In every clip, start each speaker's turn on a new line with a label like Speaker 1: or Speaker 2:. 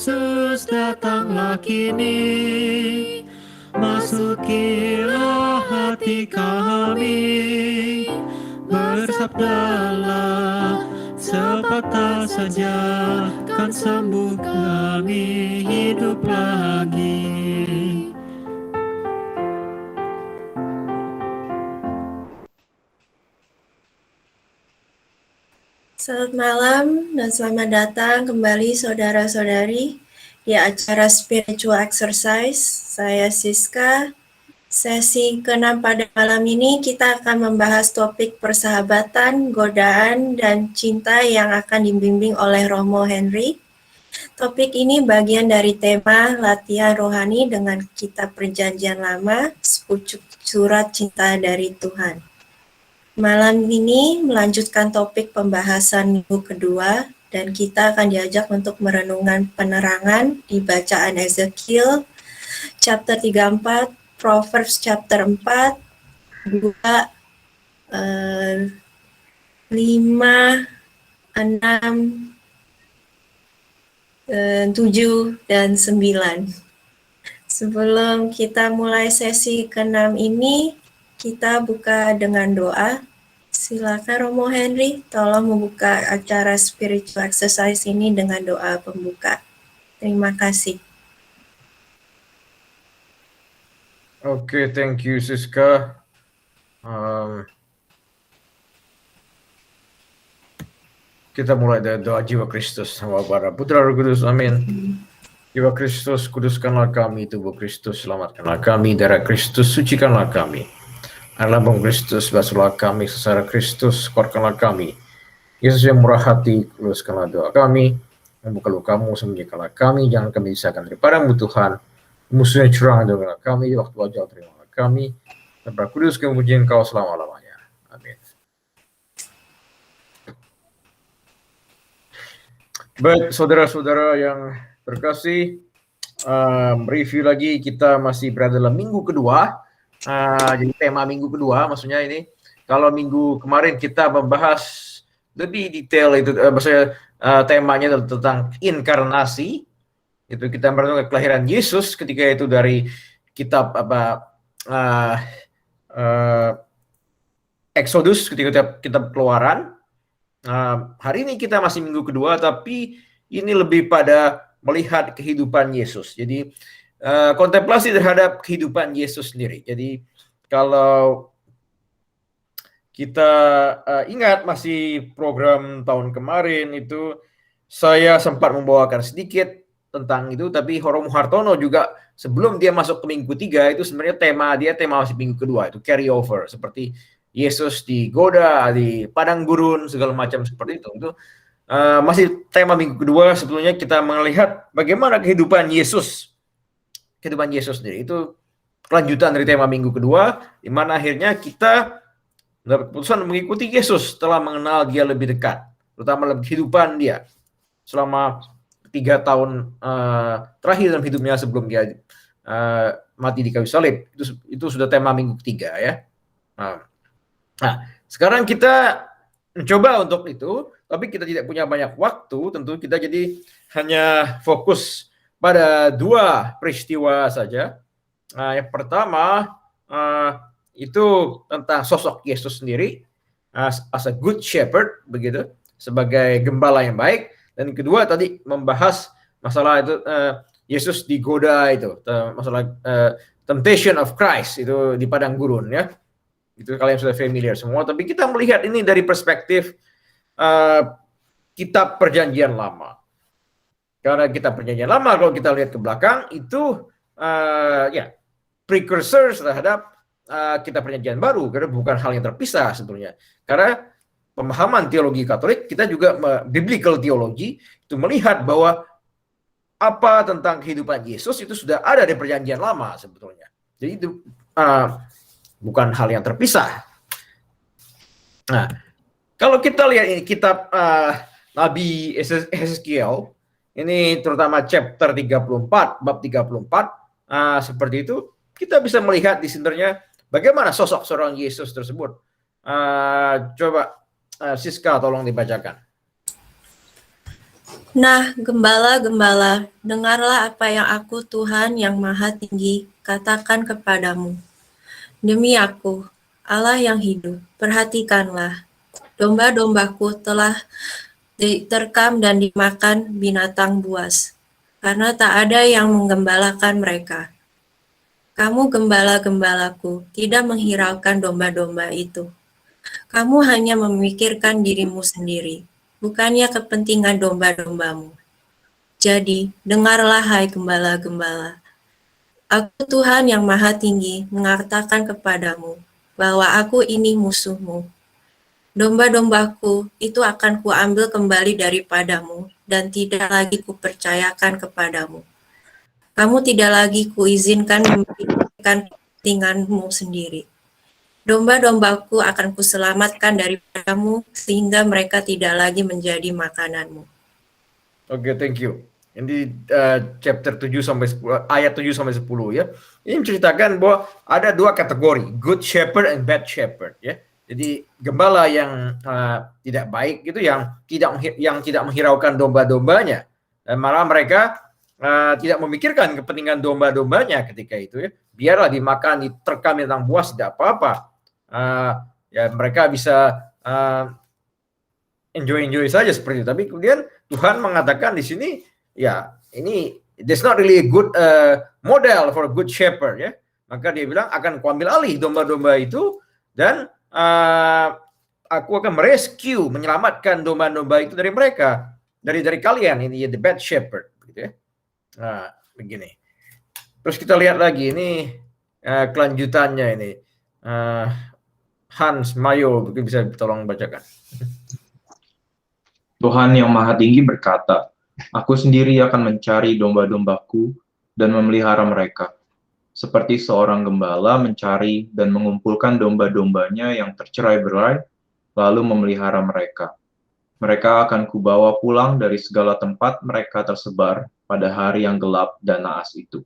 Speaker 1: Yesus datanglah kini, masukilah hati kami, bersabdalah sepatah saja, kan sembuh kami hidup lagi.
Speaker 2: Selamat malam dan selamat datang kembali saudara-saudari di acara Spiritual Exercise. Saya Siska. Sesi ke-6 pada malam ini kita akan membahas topik persahabatan, godaan, dan cinta yang akan dibimbing oleh Romo Henry. Topik ini bagian dari tema latihan rohani dengan kitab Perjanjian Lama, sepucuk surat cinta dari Tuhan. Malam ini melanjutkan topik pembahasan minggu kedua dan kita akan diajak untuk merenungkan penerangan di bacaan Ezekiel chapter 34, Proverbs chapter 4, 2, 5, 6, 7, dan 9. Sebelum kita mulai sesi ke-6 ini, kita buka dengan doa. Silakan Romo Henry, tolong membuka acara spiritual exercise ini dengan doa pembuka. Terima kasih.
Speaker 3: Oke, thank you Siska. Kita mulai dari doa jiwa Kristus sama para putra Roh Kudus, amin. Jiwa Kristus, kuduskanlah kami, tubuh Kristus, selamatkanlah kami, darah Kristus, sucikanlah kami. Air lambung Kristus, basuhlah kami, secara Kristus, kuatkanlah kami. Yesus yang murah hati, luluskanlah doa kami, membuka lukamu, sembunyikanlah kami, jangan kami disahkan daripadamu Tuhan. Musuhnya curang adalah kami, waktu ajal terimalah kami, dan berkudus kemudian Engkau selama-lamanya. Amin. Baik, saudara-saudara yang terkasih, review lagi, kita masih berada dalam minggu kedua. Jadi tema minggu kedua, maksudnya ini, kalau minggu kemarin kita membahas lebih detail itu, maksudnya temanya tentang inkarnasi, itu kita merenungkan kelahiran Yesus ketika itu dari kitab Exodus, ketika kitab Keluaran. Hari ini kita masih minggu kedua, tapi ini lebih pada melihat kehidupan Yesus. Jadi kontemplasi terhadap kehidupan Yesus sendiri. Jadi kalau kita ingat masih program tahun kemarin itu, saya sempat membawakan sedikit tentang itu, tapi Romo Hartono juga sebelum dia masuk ke minggu ketiga itu sebenarnya tema masih minggu kedua, itu carry over, seperti Yesus digoda di padang gurun segala macam seperti itu. Itu masih tema minggu kedua. Sebetulnya kita melihat bagaimana kehidupan Yesus sendiri. Itu kelanjutan dari tema minggu kedua, di mana akhirnya kita mendapat keputusan mengikuti Yesus setelah mengenal dia lebih dekat, terutama dalam kehidupan dia selama 3 tahun terakhir dalam hidupnya sebelum dia mati di kayu salib. Itu sudah tema minggu ketiga ya. Nah, sekarang kita mencoba untuk itu, tapi kita tidak punya banyak waktu, tentu kita jadi hanya fokus pada 2 peristiwa saja. Yang pertama itu tentang sosok Yesus sendiri, as a good shepherd, begitu, sebagai gembala yang baik. Dan kedua tadi membahas masalah itu Yesus digoda itu, masalah temptation of Christ itu di padang gurun ya. Itu kalian sudah familiar semua, tapi kita melihat ini dari perspektif kitab Perjanjian Lama. Karena kitab Perjanjian Lama kalau kita lihat ke belakang itu precursors terhadap kitab Perjanjian Baru, karena bukan hal yang terpisah sebetulnya. Karena pemahaman teologi Katolik, kita juga biblical theology itu melihat bahwa apa tentang kehidupan Yesus itu sudah ada di Perjanjian Lama sebetulnya. Jadi itu bukan hal yang terpisah. Nah, kalau kita lihat ini kitab Nabi Ezekiel, ini terutama chapter 34, bab 34, seperti itu, kita bisa melihat di sebenarnya bagaimana sosok seorang Yesus tersebut. Coba Siska tolong dibacakan.
Speaker 2: Nah, gembala-gembala, dengarlah apa yang aku, Tuhan yang Maha Tinggi, katakan kepadamu. Demi aku, Allah yang hidup, perhatikanlah. Domba-dombaku telah diterkam dan dimakan binatang buas, karena tak ada yang menggembalakan mereka. Kamu gembala-gembalaku, tidak menghiraukan domba-domba itu. Kamu hanya memikirkan dirimu sendiri, bukannya kepentingan domba-dombamu. Jadi, dengarlah hai gembala-gembala. Aku Tuhan yang Maha Tinggi mengatakan kepadamu bahwa aku ini musuhmu. Domba-dombaku itu akan kuambil kembali daripadamu dan tidak lagi kupercayakan kepadamu. Kamu tidak lagi kuizinkan memikirkan kepentinganmu sendiri. Domba-dombaku akan kuselamatkan daripadamu sehingga mereka tidak lagi menjadi makananmu.
Speaker 3: Oke, thank you. Ini chapter 7 sampai 10, ayat 7 sampai 10 ya. Ini menceritakan bahwa ada dua kategori, good shepherd and bad shepherd ya. Jadi gembala yang tidak baik itu yang tidak menghiraukan domba-dombanya. Dan malah mereka tidak memikirkan kepentingan domba-dombanya ketika itu ya. Biarlah dimakan, diterkam tentang buas, tidak apa-apa. Ya mereka bisa enjoy saja seperti itu. Tapi kemudian Tuhan mengatakan di sini, ya ini there's not really a good model for a good shepherd ya. Maka dia bilang akan kuambil alih domba-domba itu dan aku akan menyelamatkan domba-domba itu dari mereka, dari kalian. Ini the bad shepherd, gitu ya. Nah, begini. Terus kita lihat lagi ini kelanjutannya ini. Hans Mayo mungkin bisa tolong bacakan.
Speaker 4: Tuhan yang Maha Tinggi berkata, Aku sendiri akan mencari domba-dombaku dan memelihara mereka, seperti seorang gembala mencari dan mengumpulkan domba-dombanya yang tercerai-berai, lalu memelihara mereka. Mereka akan kubawa pulang dari segala tempat mereka tersebar pada hari yang gelap dan naas itu.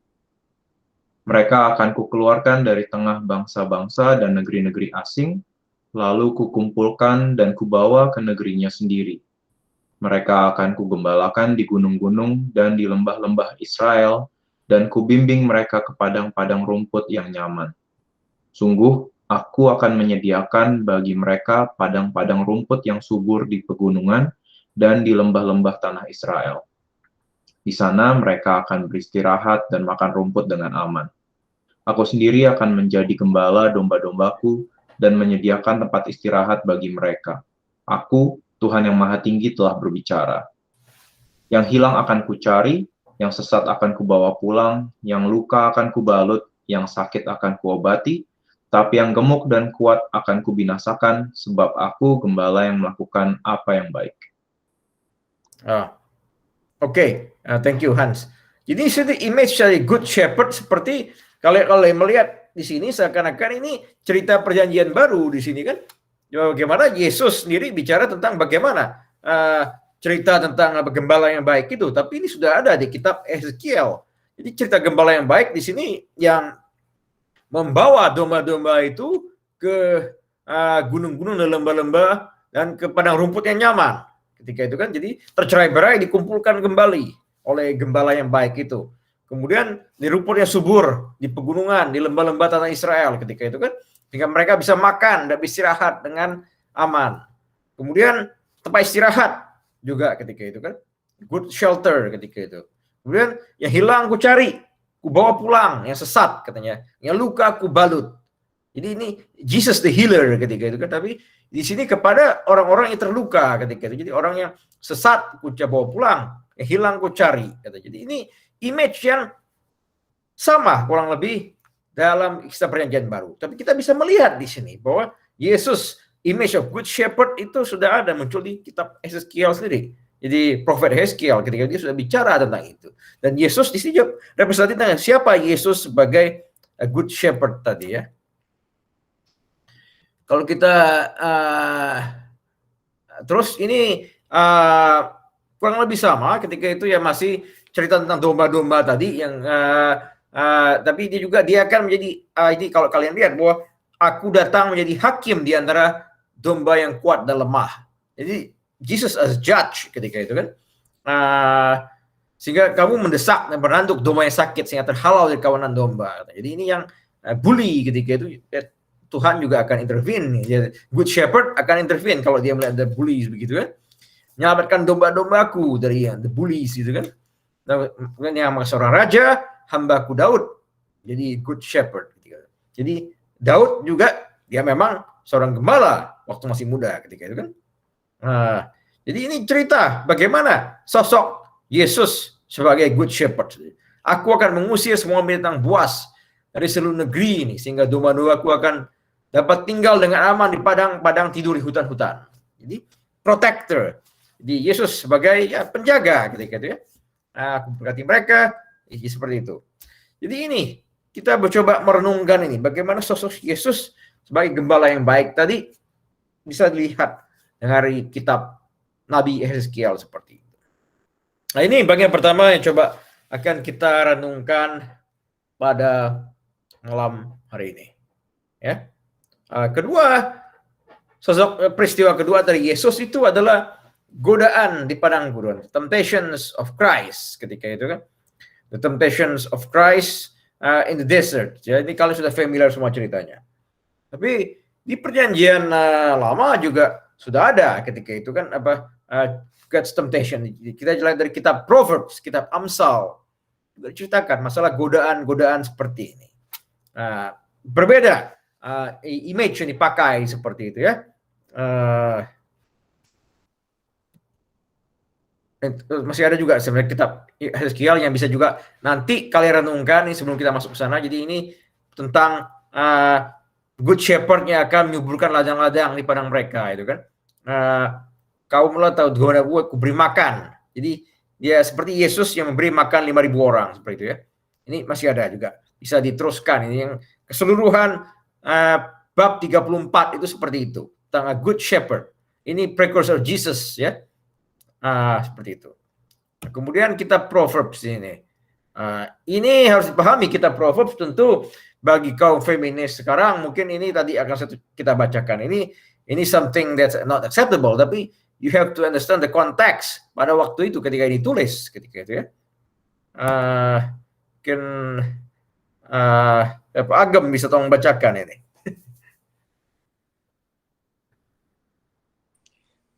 Speaker 4: Mereka akan kukeluarkan dari tengah bangsa-bangsa dan negeri-negeri asing, lalu kukumpulkan dan kubawa ke negerinya sendiri. Mereka akan kugembalakan di gunung-gunung dan di lembah-lembah Israel, dan kubimbing mereka ke padang-padang rumput yang nyaman. Sungguh, aku akan menyediakan bagi mereka padang-padang rumput yang subur di pegunungan dan di lembah-lembah tanah Israel. Di sana mereka akan beristirahat dan makan rumput dengan aman. Aku sendiri akan menjadi gembala domba-dombaku dan menyediakan tempat istirahat bagi mereka. Aku, Tuhan yang Maha Tinggi telah berbicara. Yang hilang akan kucari, yang sesat akan kubawa pulang, yang luka akan kubalut, yang sakit akan kuobati, tapi yang gemuk dan kuat akan kubinasakan, sebab aku gembala yang melakukan apa yang baik.
Speaker 3: Oke, thank you Hans. Jadi ini image dari good shepherd seperti kalau melihat di sini seakan-akan ini cerita perjanjian baru di sini kan. Bagaimana Yesus sendiri bicara tentang bagaimana cerita tentang gembala yang baik itu, tapi ini sudah ada di kitab Ezekiel. Jadi cerita gembala yang baik di sini yang membawa domba-domba itu ke gunung-gunung dan lembah-lembah dan ke padang rumput yang nyaman. Ketika itu kan, jadi tercerai-berai dikumpulkan kembali oleh gembala yang baik itu. Kemudian di rumput yang subur, di pegunungan, di lembah-lembah tanah Israel ketika itu kan, sehingga mereka bisa makan dan istirahat dengan aman. Kemudian tempat istirahat juga ketika itu kan, good shelter ketika itu. Kemudian yang hilang ku cari, ku bawa pulang, yang sesat katanya, yang luka ku balut. Jadi ini Jesus the healer ketika itu kan, tapi di sini kepada orang-orang yang terluka ketika itu. Jadi orang yang sesat ku bawa pulang, yang hilang ku cari kata. Jadi ini image yang sama kurang lebih dalam kisah perjanjian baru. Tapi kita bisa melihat di sini bahwa Yesus, image of good shepherd itu sudah ada muncul di kitab Ezekiel sendiri. Jadi prophet Ezekiel ketika dia sudah bicara tentang itu. Dan Yesus di sini representatif tentang siapa Yesus sebagai a good shepherd tadi ya. Kalau kita terus ini kurang lebih sama ketika itu ya masih cerita tentang domba-domba tadi yang tapi dia akan menjadi ini kalau kalian lihat bahwa aku datang menjadi hakim di antara domba yang kuat dan lemah. Jadi Jesus as judge ketika itu kan. Sehingga kamu mendesak dan menanduk domba yang sakit sehingga terhalau dari kawanan domba. Jadi ini yang bully ketika itu Tuhan juga akan intervene. Good shepherd akan intervene kalau dia melihat ada bullies begitu kan. Menyelamatkan domba-dombaku dari the bullies gitu kan. Dan yang seorang raja, hambaku Daud. Jadi good shepherd. Jadi Daud juga dia memang seorang gembala waktu masih muda ketika itu kan. Jadi ini cerita bagaimana sosok Yesus sebagai good shepherd. Aku akan mengusir semua binatang buas dari seluruh negeri ini sehingga domba-dombaku akan dapat tinggal dengan aman di padang-padang tidur di hutan-hutan. Jadi protector. Jadi Yesus sebagai penjaga ketika itu ya. Aku berkati mereka seperti itu. Jadi ini kita mencoba merenungkan ini bagaimana sosok Yesus sebagai gembala yang baik tadi bisa dilihat dari kitab Nabi Yeskiel seperti itu. Nah ini bagian pertama yang coba akan kita renungkan pada malam hari ini. Ya. Kedua, peristiwa kedua dari Yesus itu adalah godaan di padang gurun. Temptations of Christ ketika itu kan. The temptations of Christ in the desert. Jadi kalau sudah familiar semua ceritanya. Tapi di perjanjian lama juga sudah ada ketika itu kan God's temptation. Kita lihat dari kitab Proverbs, kitab Amsal, diceritakan masalah godaan-godaan seperti ini. Berbeda image yang dipakai seperti itu ya. Masih ada juga sebenarnya kitab Yeskiel yang bisa juga nanti kalian renungkan nih sebelum kita masuk ke sana. Jadi ini tentang good shepherd-nya akan menyuburkan ladang-ladang di padang mereka itu kan. Kaumlah tahu domba gue aku beri makan. Jadi dia seperti Yesus yang memberi makan 5.000 orang seperti itu ya. Ini masih ada juga. Bisa diteruskan ini yang keseluruhan bab 34 itu seperti itu. Tentang good shepherd. Ini precursor Jesus ya. Seperti itu. Kemudian kitab Proverbs ini. Ini harus dipahami kitab Proverbs tentu bagi kaum feminis sekarang mungkin ini tadi akan kita bacakan. Ini something that's not acceptable tapi you have to understand the context pada waktu itu ketika ini ditulis ketika itu ya. Mungkin Pak Agam bisa tolong bacakan ini.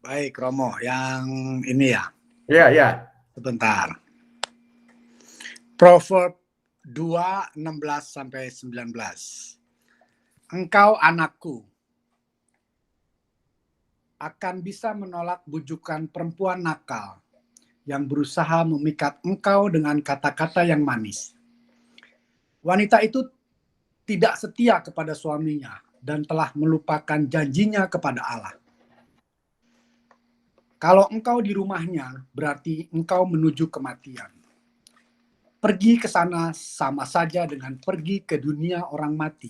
Speaker 5: Baik Romo, yang ini ya.
Speaker 3: Ya.
Speaker 5: Sebentar. Proverb 2:16-19. Engkau anakku akan bisa menolak bujukan perempuan nakal yang berusaha memikat engkau dengan kata-kata yang manis. Wanita itu tidak setia kepada suaminya dan telah melupakan janjinya kepada Allah. Kalau engkau di rumahnya, berarti engkau menuju kematian. Pergi ke sana sama saja dengan pergi ke dunia orang mati.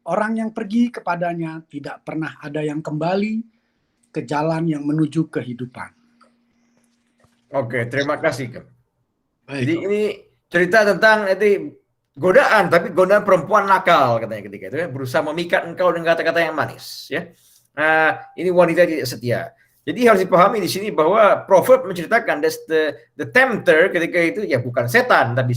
Speaker 5: Orang yang pergi kepadanya tidak pernah ada yang kembali ke jalan yang menuju kehidupan.
Speaker 3: Oke, terima kasih. Jadi ini cerita tentang godaan, tapi godaan perempuan nakal katanya ketika itu ya, berusaha memikat engkau dengan kata-kata yang manis ya. Ini wanita tidak setia. Jadi harus dipahami di sini bahwa Proverb menceritakan the tempter ketika itu ya bukan setan tapi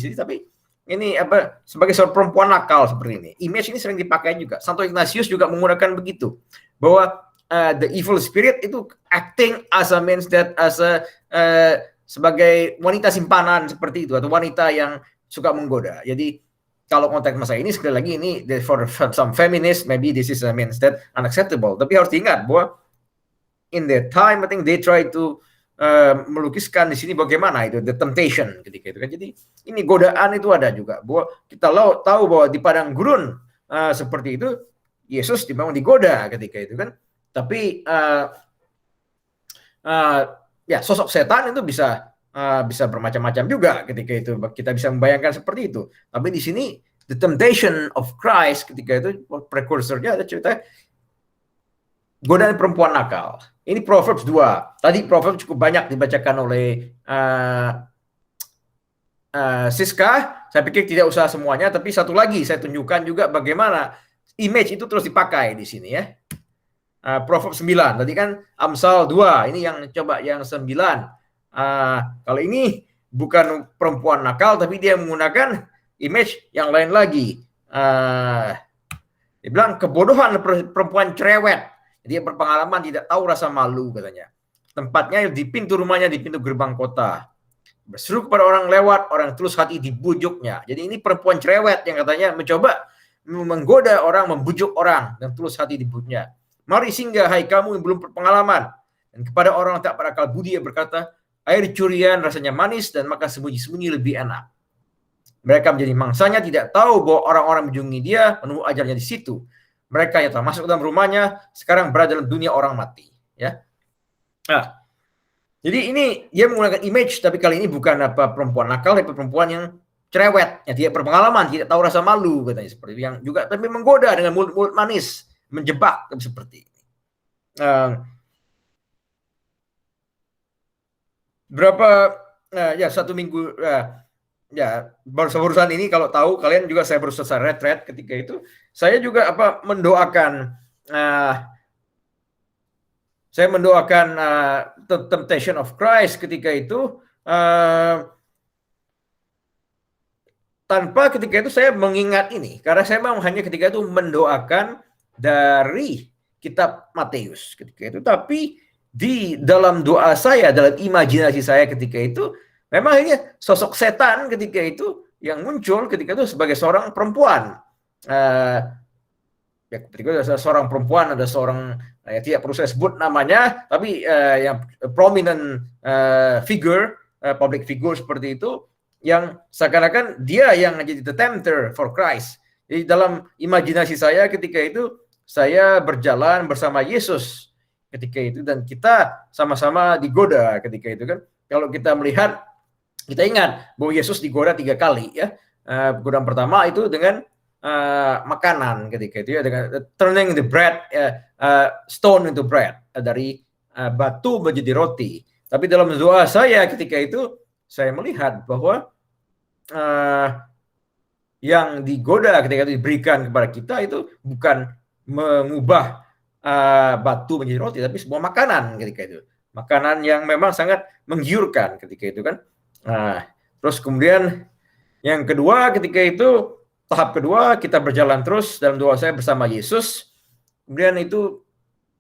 Speaker 3: ini sebagai seorang perempuan nakal seperti ini. Image ini sering dipakai juga. Santo Ignatius juga menggunakan begitu bahwa the evil spirit itu acting as a means that sebagai wanita simpanan seperti itu atau wanita yang suka menggoda. Jadi kalau konteks masa ini sekali lagi ini for some feminists maybe this is a means that unacceptable. Tapi harus diingat bahwa in that time I think they try to melukiskan di sini bagaimana itu the temptation ketika itu kan. Jadi ini godaan itu ada juga bahwa kita tahu bahwa di padang gurun seperti itu Yesus memang digoda ketika itu kan. Tapi ya sosok setan itu bisa bermacam-macam juga ketika itu kita bisa membayangkan seperti itu. Tapi di sini the temptation of Christ ketika itu prekursornya ada cerita godaan perempuan nakal. Ini Proverbs 2. Tadi Proverbs cukup banyak dibacakan oleh Siska. Saya pikir tidak usah semuanya, tapi satu lagi saya tunjukkan juga bagaimana image itu terus dipakai di sini ya. Proverbs 9. Tadi kan Amsal 2. Ini yang coba yang 9. Kalau ini bukan perempuan nakal, tapi dia menggunakan image yang lain lagi. Dia bilang kebodohan perempuan cerewet. Dia berpengalaman, tidak tahu rasa malu katanya. Tempatnya di pintu rumahnya, di pintu gerbang kota. Berseru kepada orang lewat, orang tulus hati dibujuknya. Jadi ini perempuan cerewet yang katanya mencoba menggoda orang, membujuk orang, dan tulus hati dibujuknya. Mari singgah, hai kamu yang belum berpengalaman. Dan kepada orang tak berakal budi dia berkata, air curian rasanya manis dan makan sembunyi-sembunyi lebih enak. Mereka menjadi mangsanya, tidak tahu bahwa orang-orang menjunjungi dia, menunggu ajalnya di situ. Mereka yang telah masuk dalam rumahnya sekarang berada dalam dunia orang mati. Ya. Nah, jadi ini dia menggunakan image, tapi kali ini bukan perempuan nakal, tapi perempuan yang cerewet, yang tidak berpengalaman, tidak tahu rasa malu katanya, seperti yang juga tapi menggoda dengan mulut-mulut manis, menjebak seperti ini. Satu minggu barusan ini, kalau tahu kalian juga, saya baru selesai retreat ketika itu, saya juga mendoakan Temptation of Christ ketika itu, tanpa ketika itu saya mengingat ini, karena saya memang hanya ketika itu mendoakan dari kitab Matius ketika itu, tapi di dalam doa saya, dalam imajinasi saya ketika itu, memang ini sosok setan ketika itu yang muncul ketika itu sebagai seorang perempuan. Ketika ada seorang perempuan, ada seorang, tidak perlu saya sebut namanya, tapi yang prominent figure, public figure seperti itu, yang seakan-akan dia yang jadi the tempter for Christ. Jadi dalam imajinasi saya ketika itu, saya berjalan bersama Yesus ketika itu, dan kita sama-sama digoda ketika itu kan. Kalau kita melihat, kita ingat bahwa Yesus digoda 3 kali ya. Godaan pertama itu dengan makanan ketika itu ya, dengan turning the bread stone into bread, dari batu menjadi roti. Tapi dalam doa saya ketika itu, saya melihat bahwa yang digoda ketika itu diberikan kepada kita itu bukan mengubah batu menjadi roti, tapi sebuah makanan ketika itu, makanan yang memang sangat menggiurkan ketika itu kan. Terus kemudian yang kedua ketika itu, tahap kedua, kita berjalan terus dalam doa saya bersama Yesus. Kemudian itu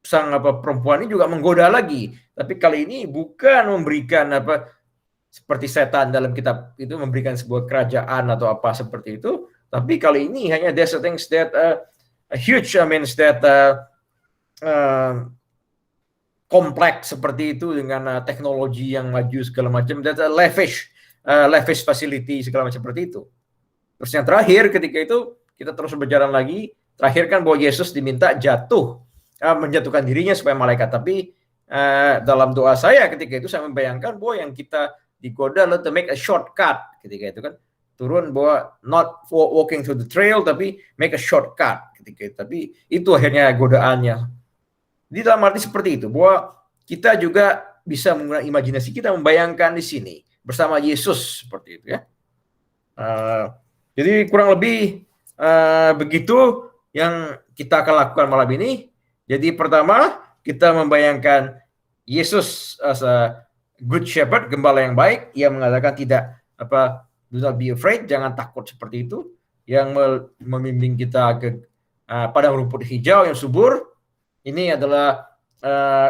Speaker 3: sang perempuan ini juga menggoda lagi, tapi kali ini bukan memberikan seperti setan dalam kitab itu memberikan sebuah kerajaan atau apa seperti itu, tapi kali ini hanya there's things that huge, kompleks seperti itu dengan teknologi yang maju segala macam, that lavish facility segala macam seperti itu. Terus yang terakhir ketika itu kita terus berjalan lagi, terakhir kan bahwa Yesus diminta menjatuhkan dirinya supaya malaikat, tapi dalam doa saya ketika itu saya membayangkan bahwa yang kita digoda to make a shortcut ketika itu kan, turun bahwa not walking through the trail, tapi make a shortcut ketika itu. Tapi itu akhirnya godaannya. Di dalam arti seperti itu, bahwa kita juga bisa menggunakan imajinasi kita, membayangkan di sini bersama Yesus seperti itu ya. Jadi kurang lebih begitu yang kita akan lakukan malam ini. Jadi pertama, kita membayangkan Yesus as a good shepherd, gembala yang baik, yang mengatakan do not be afraid, jangan takut seperti itu, yang membimbing kita ke padang rumput hijau yang subur. Ini adalah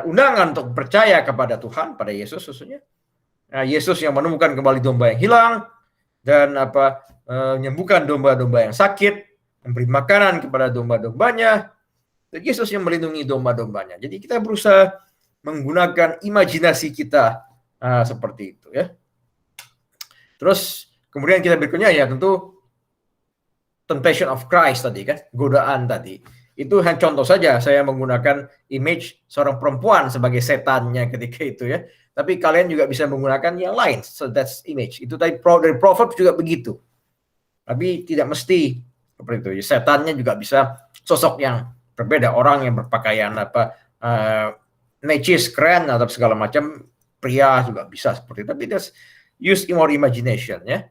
Speaker 3: undangan untuk percaya kepada Tuhan, pada Yesus khususnya. Yesus yang menemukan kembali domba yang hilang, dan menyembuhkan domba-domba yang sakit, memberi makanan kepada domba-dombanya, dan Yesus yang melindungi domba-dombanya. Jadi kita berusaha menggunakan imajinasi kita seperti itu ya. Terus kemudian kita berikutnya ya tentu Temptation of Christ tadi kan, godaan tadi. Itu hanya contoh saja, saya menggunakan image seorang perempuan sebagai setannya ketika itu ya. Tapi kalian juga bisa menggunakan yang lain. So that's image. Itu tadi dari Proverbs juga begitu. Tapi tidak mesti seperti itu. Setannya juga bisa sosok yang berbeda, orang yang berpakaian necis, keren atau segala macam, pria juga bisa seperti itu. Tapi just use more imagination ya.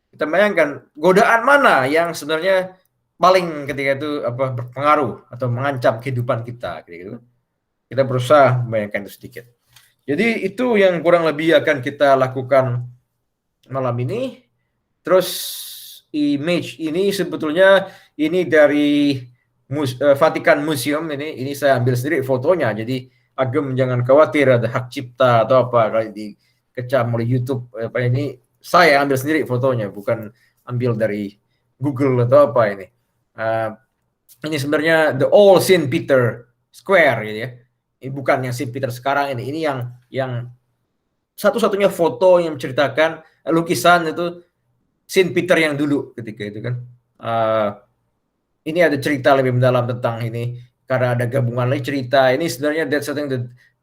Speaker 3: Kita bayangkan godaan mana yang sebenarnya paling ketika itu berpengaruh atau mengancam kehidupan kita gitu. Kita berusaha membayangkan itu sedikit. Jadi itu yang kurang lebih akan kita lakukan malam ini. Terus image ini sebetulnya ini dari Vatikan Museum ini saya ambil sendiri fotonya. Jadi Agem jangan khawatir ada hak cipta atau apa kalau dikecam oleh YouTube apa ini. Saya ambil sendiri fotonya, bukan ambil dari Google atau apa ini. Ini sebenarnya the old Saint Peter Square gitu ya. Ini bukan yang Saint Peter sekarang ini. Ini yang satu-satunya foto yang menceritakan lukisan itu Saint Peter yang dulu ketika itu kan. Ini ada cerita lebih mendalam tentang ini karena ada gabungan lagi cerita. Ini sebenarnya that's something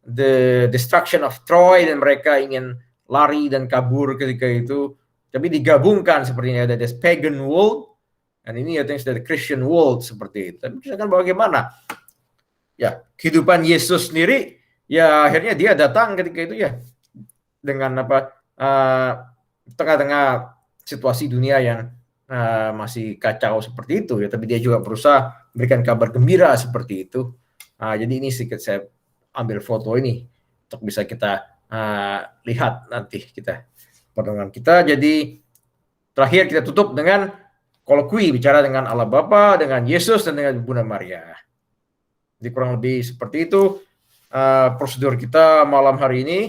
Speaker 3: the destruction of Troy dan mereka ingin lari dan kabur ketika itu. Tapi digabungkan seperti ini ada this pagan world dan ini I think the Christian world seperti itu. Tapi misalkan bagaimana? Ya, kehidupan Yesus sendiri ya akhirnya dia datang ketika itu ya dengan apa tengah-tengah situasi dunia yang masih kacau seperti itu ya, tapi dia juga berusaha memberikan kabar gembira seperti itu. Jadi ini sedikit saya ambil foto ini untuk bisa kita lihat nanti kita pertemuan kita. Jadi terakhir kita tutup dengan kolokwi bicara dengan Allah Bapa, dengan Yesus dan dengan Bunda Maria. Jadi kurang lebih seperti itu prosedur kita malam hari ini.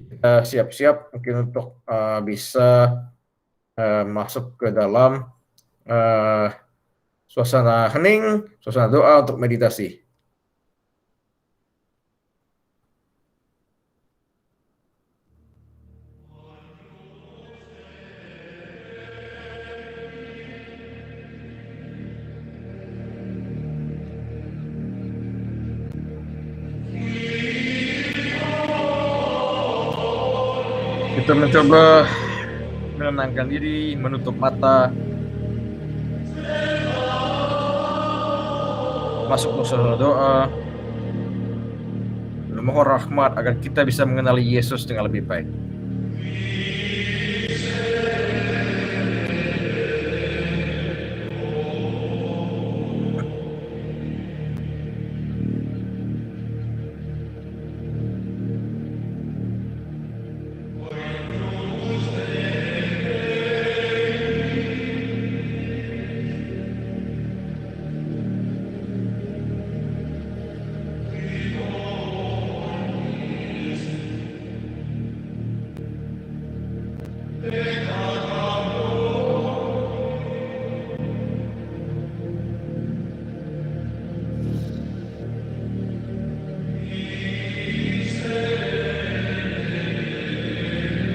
Speaker 3: Kita siap-siap mungkin untuk bisa masuk ke dalam suasana hening, suasana doa untuk meditasi. Kita mencoba menenangkan diri, menutup mata, masuk ke suasana doa, memohon rahmat agar kita bisa mengenali Yesus dengan lebih baik.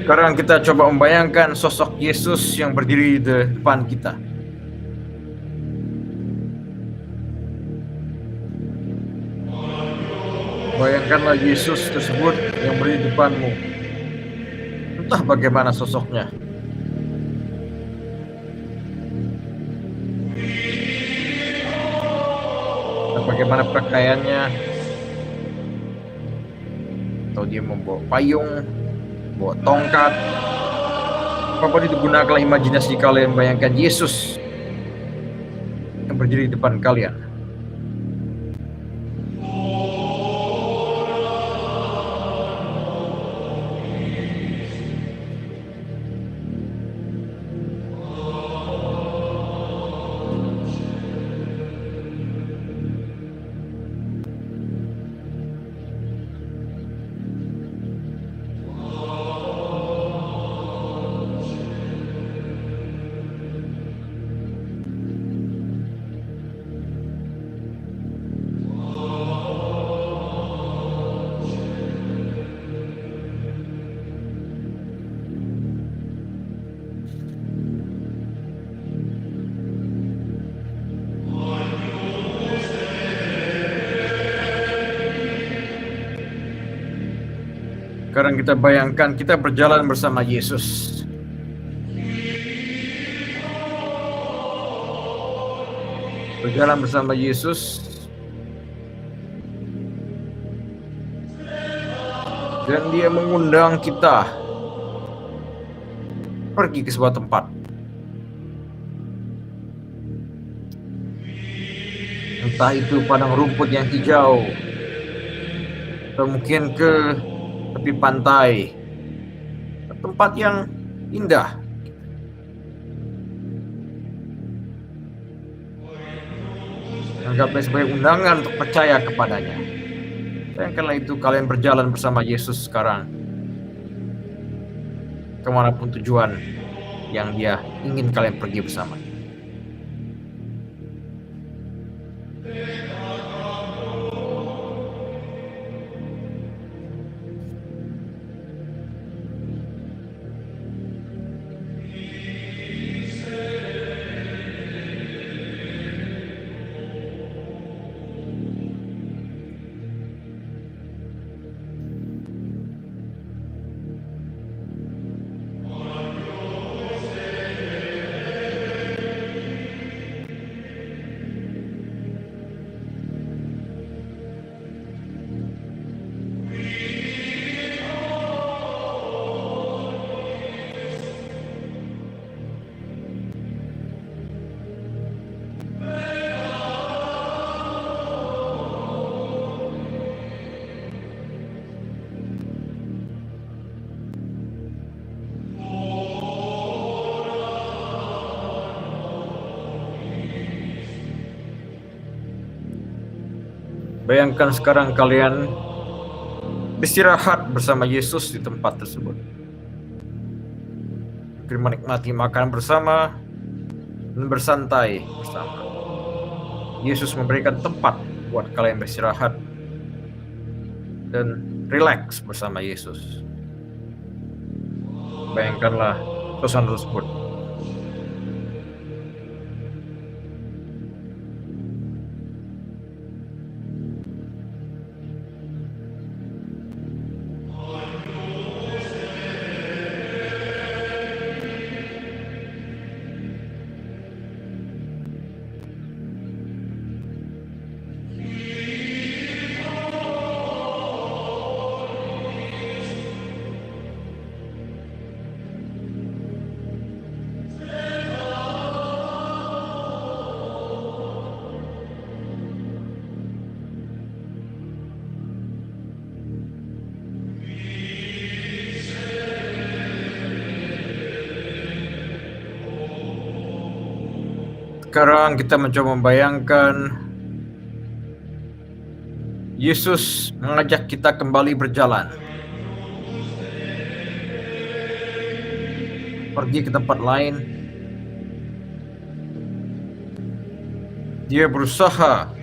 Speaker 3: Sekarang kita coba membayangkan sosok Yesus yang berdiri di depan kita. Bayangkanlah Yesus tersebut yang berdiri di depanmu. Entah bagaimana sosoknya. Entah bagaimana pakaiannya. Atau dia membawa payung, bawa tongkat. Apapun itu, gunakanlah imajinasi kalian bayangkan Yesus yang berdiri di depan kalian. Sekarang kita bayangkan kita berjalan bersama Yesus. Berjalan bersama Yesus. Dan dia mengundang kita pergi ke sebuah tempat. Entah itu padang rumput yang hijau, atau mungkin ke tepi pantai, tempat yang indah. Anggapnya sebagai undangan untuk percaya kepadanya. Dan karena itu kalian berjalan bersama Yesus sekarang kemanapun tujuan yang Dia ingin kalian pergi bersama. Bayangkan sekarang kalian beristirahat bersama Yesus di tempat tersebut. Menikmati makan bersama dan bersantai bersama. Yesus memberikan tempat buat kalian beristirahat dan rileks bersama Yesus. Bayangkanlah suasana tersebut. Sekarang kita mencoba membayangkan Yesus mengajak kita kembali berjalan, pergi ke tempat lain. Dia berusaha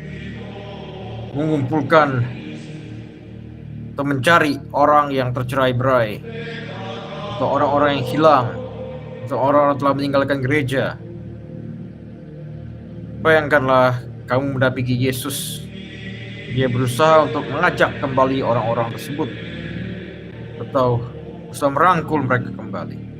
Speaker 3: mengumpulkan atau mencari orang yang tercerai-berai, atau orang-orang yang hilang, atau orang-orang telah meninggalkan gereja. Bayangkanlah kamu mendampingi Yesus. Dia berusaha untuk mengajak kembali orang-orang tersebut, atau berusaha merangkul mereka kembali.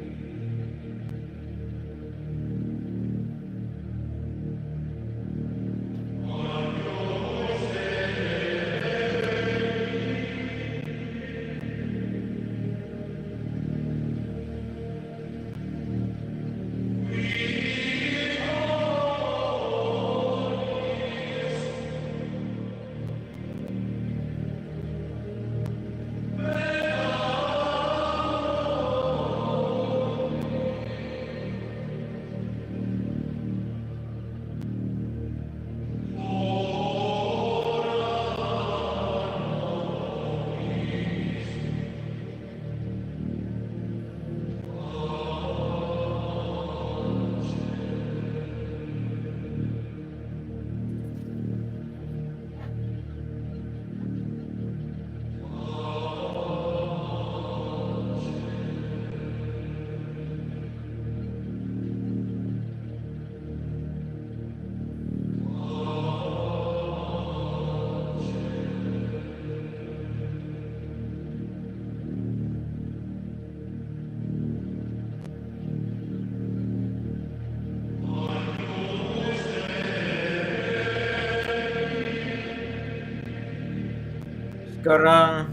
Speaker 3: Sekarang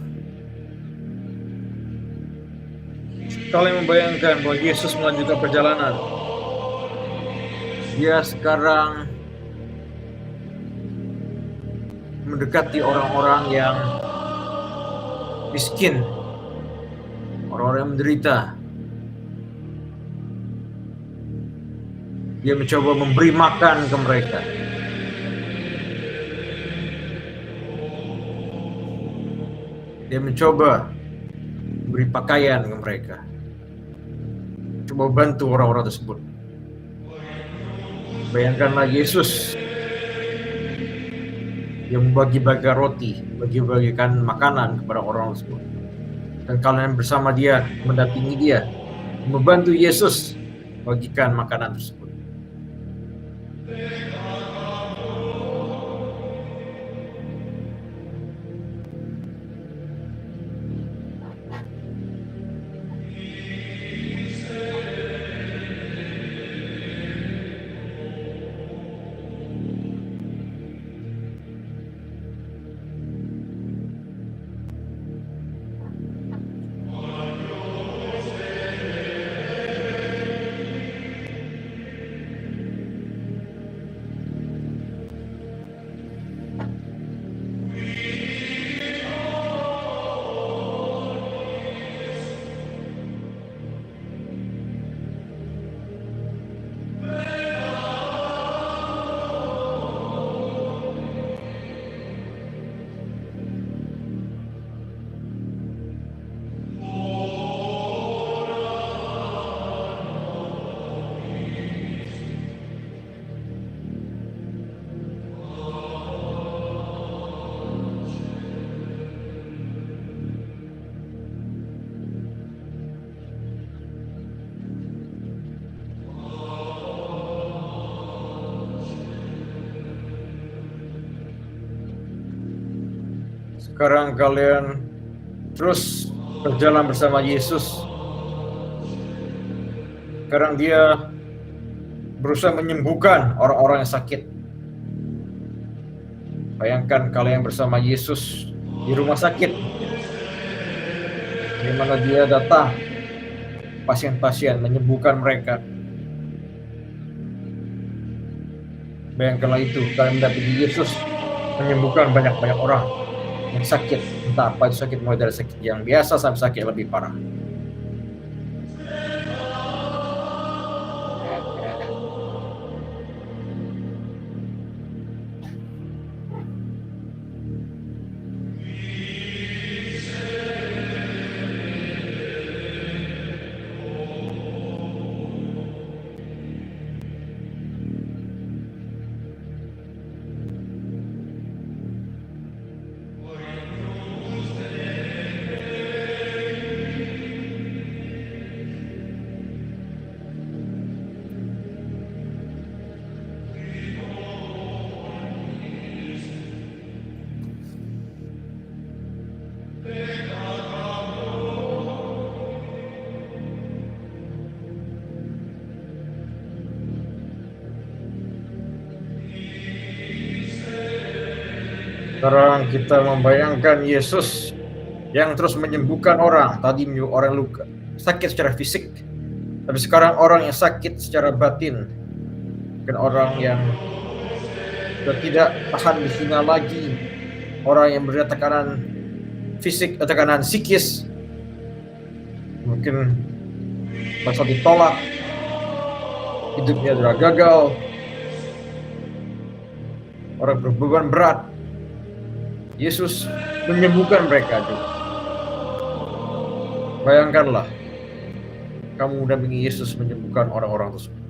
Speaker 3: kalian membayangkan bahwa Yesus melanjutkan perjalanan. Dia sekarang mendekati orang-orang yang miskin, orang-orang yang menderita. Dia mencoba memberi makan ke mereka. Dia mencoba memberi pakaian ke mereka. Coba bantu orang-orang tersebut. Bayangkanlah Yesus yang membagi-bagi roti, bagi-bagikan makanan kepada orang tersebut. Dan kalian bersama dia, mendampingi dia, membantu Yesus bagikan makanan tersebut. Sekarang kalian terus berjalan bersama Yesus. Sekarang dia berusaha menyembuhkan orang-orang yang sakit. Bayangkan kalian bersama Yesus di rumah sakit, di mana dia datang pasien-pasien menyembuhkan mereka. Bayangkanlah itu, kalian mendampingi Yesus menyembuhkan banyak-banyak orang yang sakit, entah apa itu sakit, mulai dari sakit yang biasa sampai sakit yang lebih parah. Sekarang kita membayangkan Yesus yang terus menyembuhkan orang. Tadi orang luka, sakit secara fisik, tapi sekarang orang yang sakit secara batin. Mungkin orang yang sudah tidak tahan dihina lagi, orang yang menderita tekanan fisik atau tekanan psikis, mungkin merasa ditolak, hidupnya sudah gagal, orang berbeban berat. Yesus menyembuhkan mereka juga. Bayangkanlah, kamu mendampingi Yesus menyembuhkan orang-orang tersebut.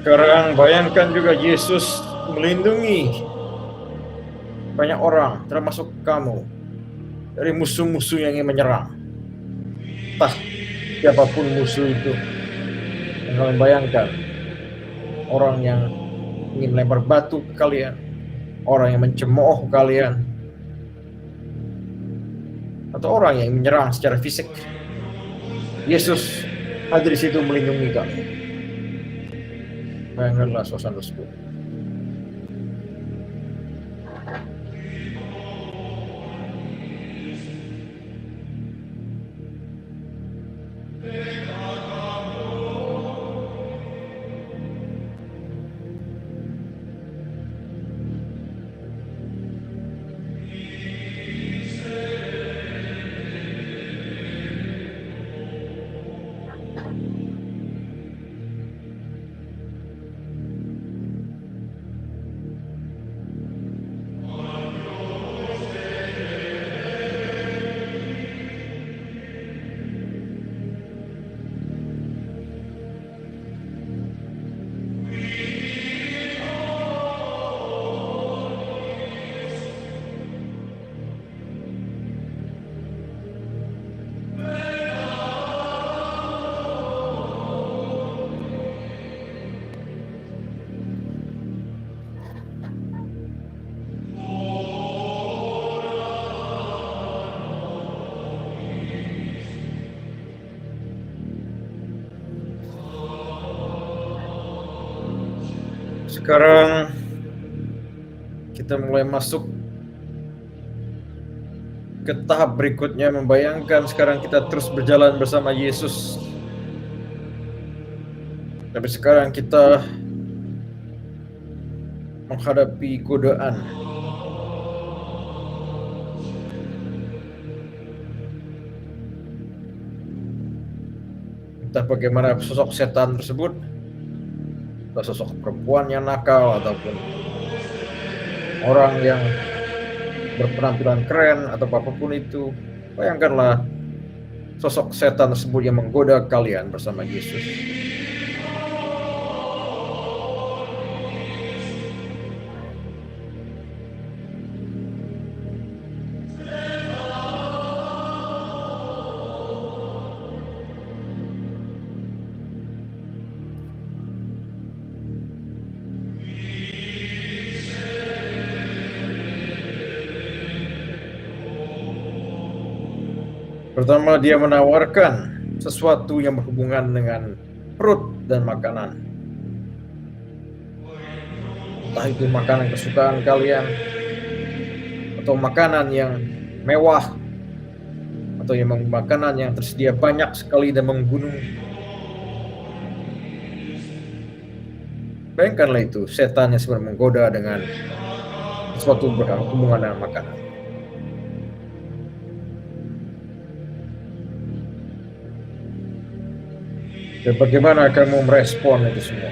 Speaker 3: Sekarang bayangkan juga Yesus melindungi banyak orang, termasuk kamu, dari musuh-musuh yang ingin menyerang. Entah siapapun musuh itu. Dan kalian bayangkan, orang yang ingin melempar batu ke kalian, orang yang mencemooh kalian, atau orang yang menyerang secara fisik. Yesus ada di situ melindungi kamu. Bayangkanlah suasana tersebut. Sekarang kita mulai masuk ke tahap berikutnya, membayangkan sekarang kita terus berjalan bersama Yesus. Tapi sekarang kita menghadapi godaan. Entah bagaimana sosok setan tersebut, atau sosok perempuan yang nakal, ataupun orang yang berpenampilan keren, atau apapun itu. Bayangkanlah sosok setan tersebut yang menggoda kalian bersama Yesus. Pertama, dia menawarkan sesuatu yang berhubungan dengan perut dan makanan. Entah itu makanan kesukaan kalian, atau makanan yang mewah, atau yang makanan yang tersedia banyak sekali dan menggunung. Bayangkanlah itu, setan yang sebenarnya menggoda dengan sesuatu berhubungan dengan makanan. Dan bagaimana kamu merespon itu semua?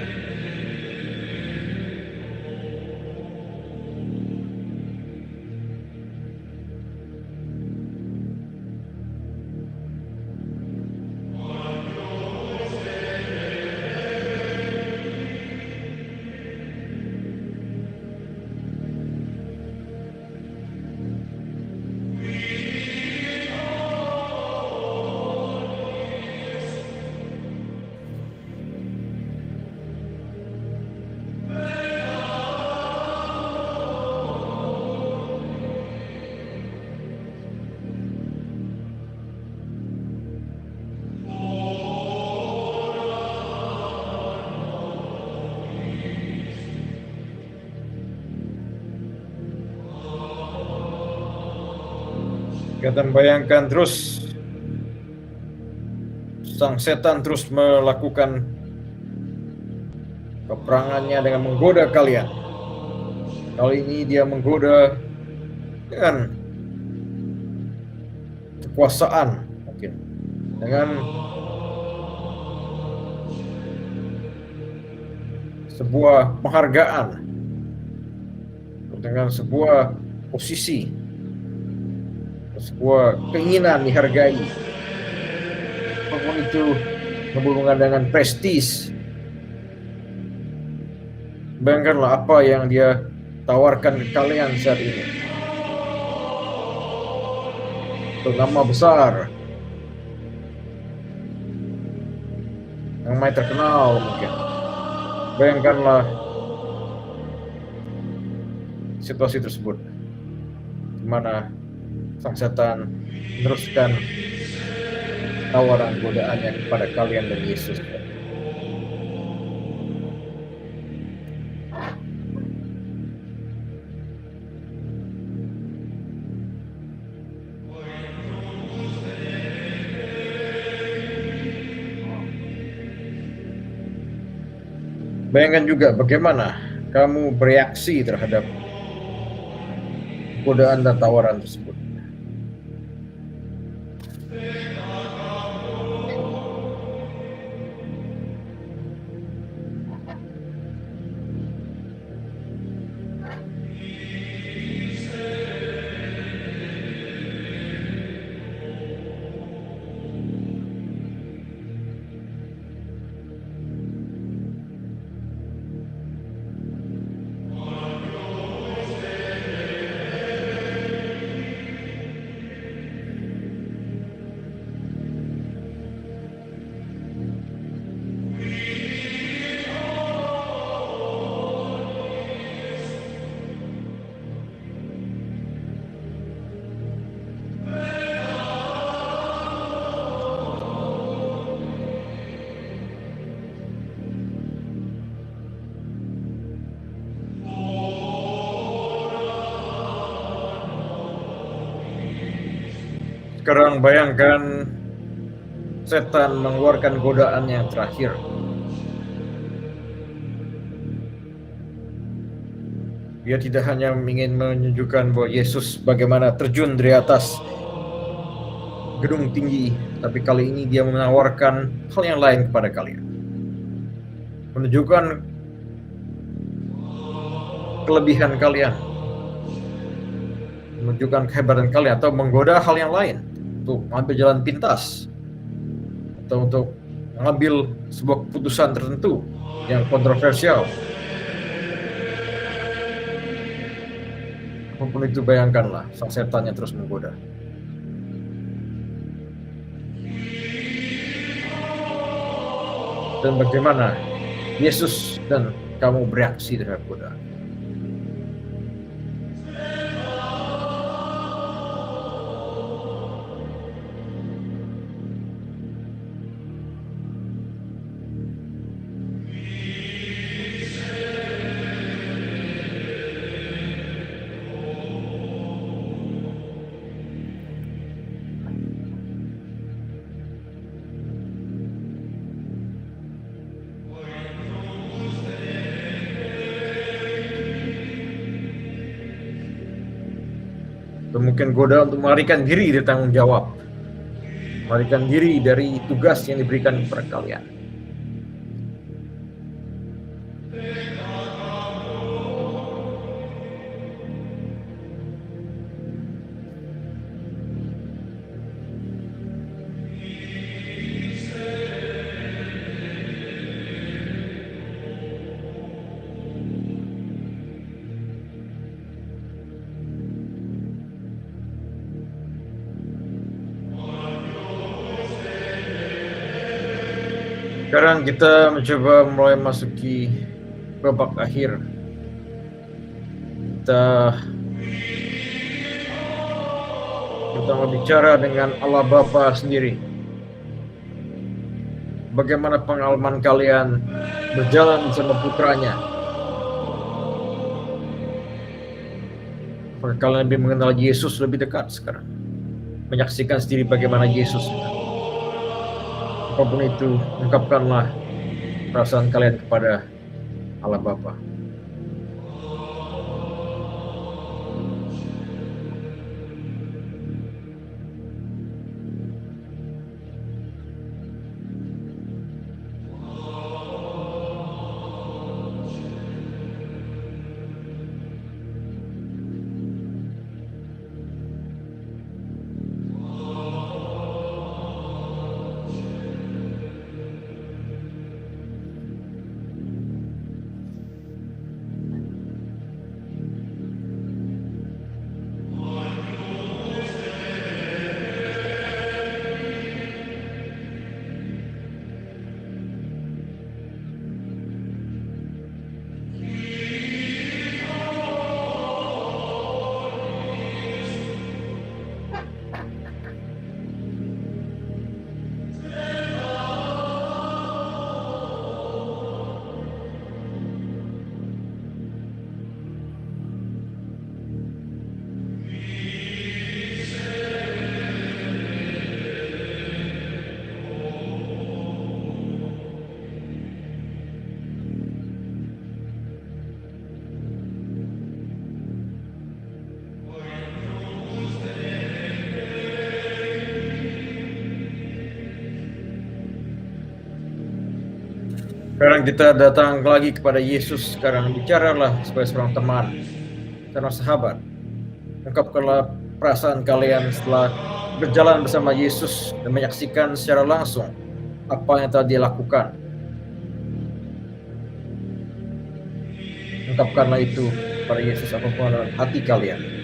Speaker 3: Kita bayangkan terus sang setan terus melakukan peperangannya dengan menggoda kalian. Kali ini dia menggoda dengan kekuasaan, mungkin dengan sebuah penghargaan, dengan sebuah posisi, sebuah keinginan dihargai, apapun itu berhubungan dengan prestis, Bayangkanlah apa yang dia tawarkan ke kalian saat ini. Itu nama besar, yang main terkenal mungkin. Bayangkanlah situasi tersebut, di mana sang setan meneruskan tawaran godaannya kepada kalian dan Yesus. Bayangkan juga bagaimana kamu bereaksi terhadap godaan dan tawaran tersebut. Sekarang bayangkan setan mengeluarkan godaan yang terakhir. Dia tidak hanya ingin menunjukkan bahwa Yesus bagaimana terjun dari atas gedung tinggi, tapi kali ini dia menawarkan hal yang lain kepada kalian. Menunjukkan kelebihan kalian, menunjukkan kehebatan kalian, atau menggoda hal yang lain untuk mengambil jalan pintas, atau untuk mengambil sebuah keputusan tertentu yang kontroversial. Apapun itu, bayangkanlah sang setan yang terus menggoda. Dan bagaimana Yesus dan kamu bereaksi terhadap godaan. Atau mungkin goda untuk melarikan diri dari tanggung jawab, melarikan diri dari tugas yang diberikan kepada kalian. Sekarang kita mencoba mulai masuki babak akhir. Kita pertama bicara dengan Allah Bapa sendiri. Bagaimana pengalaman kalian berjalan bersama putranya? Apakah kalian lebih mengenal Yesus lebih dekat sekarang? Menyaksikan sendiri bagaimana Yesus. Apapun itu, ungkapkanlah perasaan kalian kepada Allah Bapa. Sekarang kita datang lagi kepada Yesus. Sekarang bicaralah sebagai seorang teman, seorang sahabat. Ungkapkanlah perasaan kalian setelah berjalan bersama Yesus dan menyaksikan secara langsung apa yang telah Dia lakukan. Ungkapkanlah itu kepada Yesus apapun dalam hati kalian.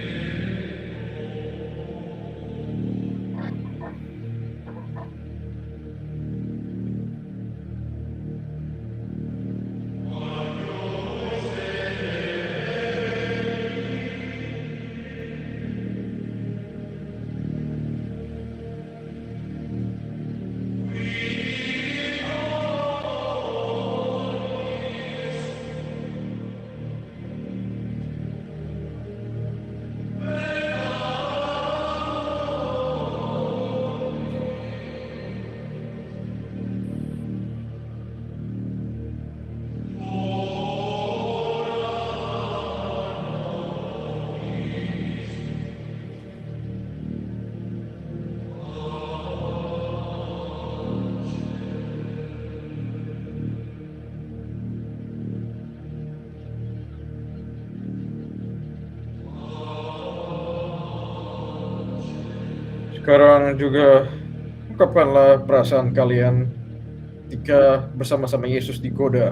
Speaker 3: Sekarang juga ungkapkanlah perasaan kalian ketika bersama-sama Yesus digoda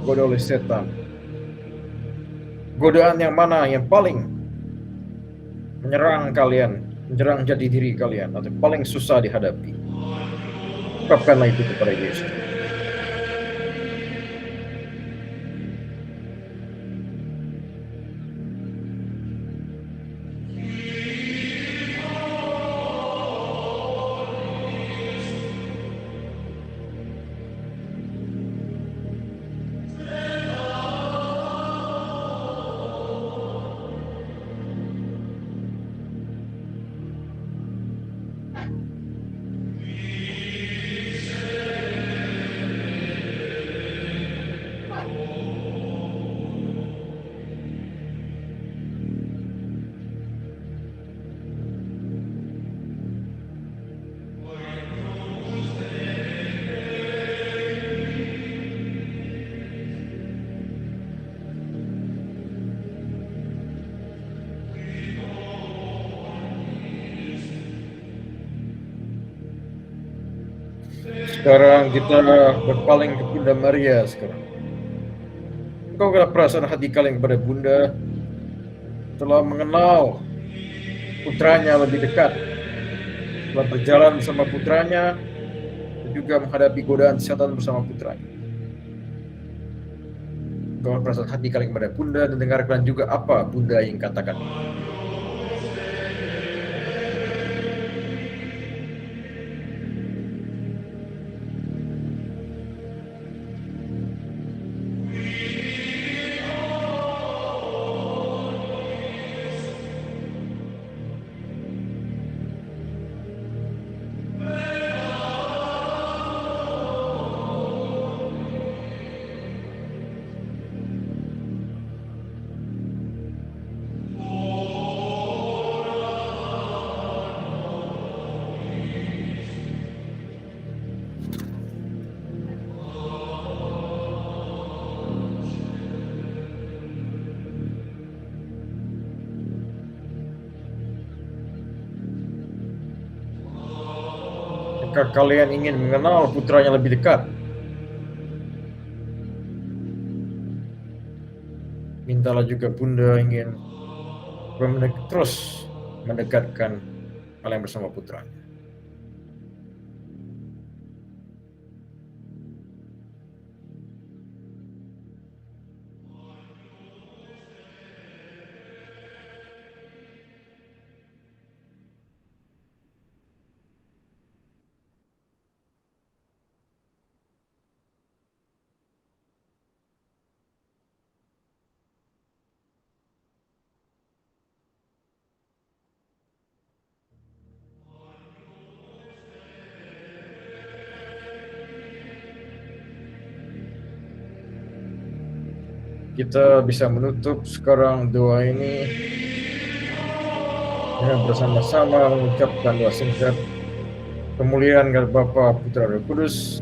Speaker 3: oleh setan. Godaan yang mana yang paling menyerang kalian, menyerang jati diri kalian, atau paling susah dihadapi? Ungkapkanlah itu kepada Yesus. Sekarang kita berpaling ke Bunda Maria sekarang. Engkau kira perasaan hati kalian kepada Bunda telah mengenal putranya lebih dekat, telah berjalan bersama putranya, dan juga menghadapi godaan setan bersama putranya. Engkau perasaan hati kalian kepada Bunda dan dengarkan juga apa Bunda yang katakan. Jika kalian ingin mengenal putranya lebih dekat, mintalah juga Bunda ingin terus mendekatkan kalian bersama putranya. Kita bisa menutup sekarang doa ini dengan bersama-sama mengucapkan doa singkat kemuliaan kepada Bapa, Putra, dan Roh Kudus.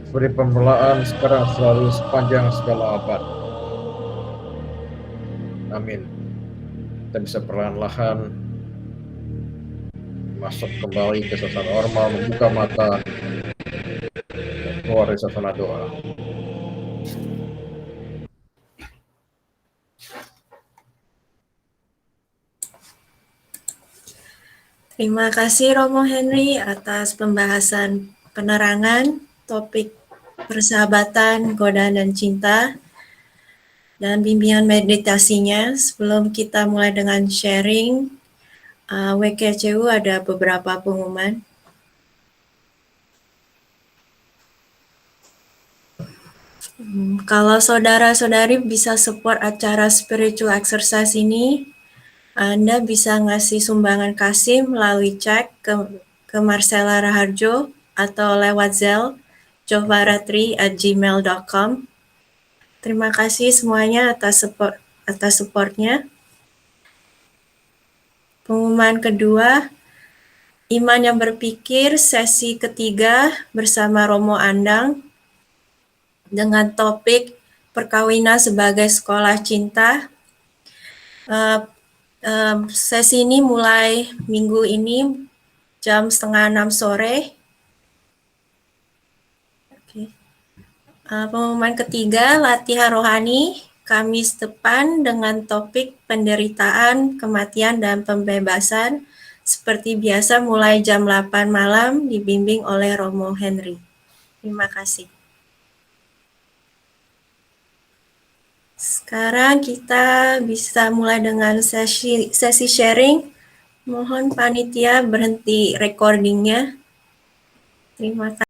Speaker 3: beri pembelaan sekarang selalu sepanjang segala abad. Amin. Kita bisa perlahan-lahan masuk kembali ke suasana normal, membuka mata, dan keluar dari suasana doa.
Speaker 2: Terima kasih Romo Henry atas pembahasan penerangan topik persahabatan, godaan, dan cinta, dan bimbingan meditasinya. Sebelum kita mulai dengan sharing, WKCU ada beberapa pengumuman. Kalau saudara-saudari bisa support acara spiritual exercise ini, Anda bisa ngasih sumbangan kasih melalui cek ke Marcella Raharjo atau lewat Zelle jovaratri@gmail.com. Terima kasih semuanya atas supportnya. Pengumuman kedua, Iman yang Berpikir sesi ketiga bersama Romo Andang dengan topik perkawinan sebagai sekolah cinta. Sesi ini mulai minggu ini jam 5:30 sore. Pengumuman ketiga, latihan rohani Kamis depan dengan topik penderitaan, kematian, dan pembebasan. Seperti biasa mulai jam 8 malam dibimbing oleh Romo Henry. Terima kasih. Sekarang kita bisa mulai dengan sesi sharing. Mohon panitia berhenti recordingnya. Terima kasih.